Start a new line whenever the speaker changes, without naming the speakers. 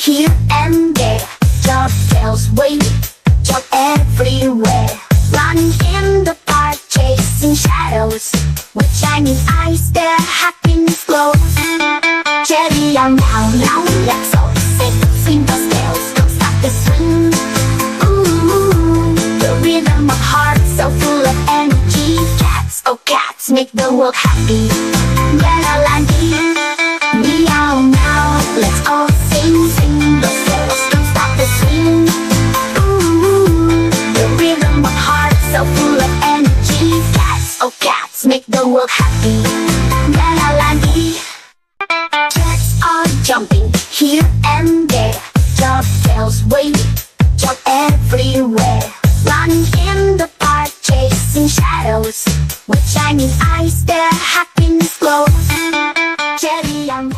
here and there. Dog tails wave, jump everywhere. Running in the park, chasing shadows. With shining eyes, their happiness glows. Jelly on now, let's all sing the scales. Don't stop the swing. Ooh, the rhythm of heart so full of energy. Cats, oh cats, make the world happy. La la meow meow, let's all sing the scales. Don't stop the swing. Ooh, the rhythm of heart so full of energy. Cats, oh cats, make the world happy. La la cats are jumping here and there. Dog tails wave, jump everywhere. Running in the park, chasing shadows. With shining eyes, their happiness glows. Jelly on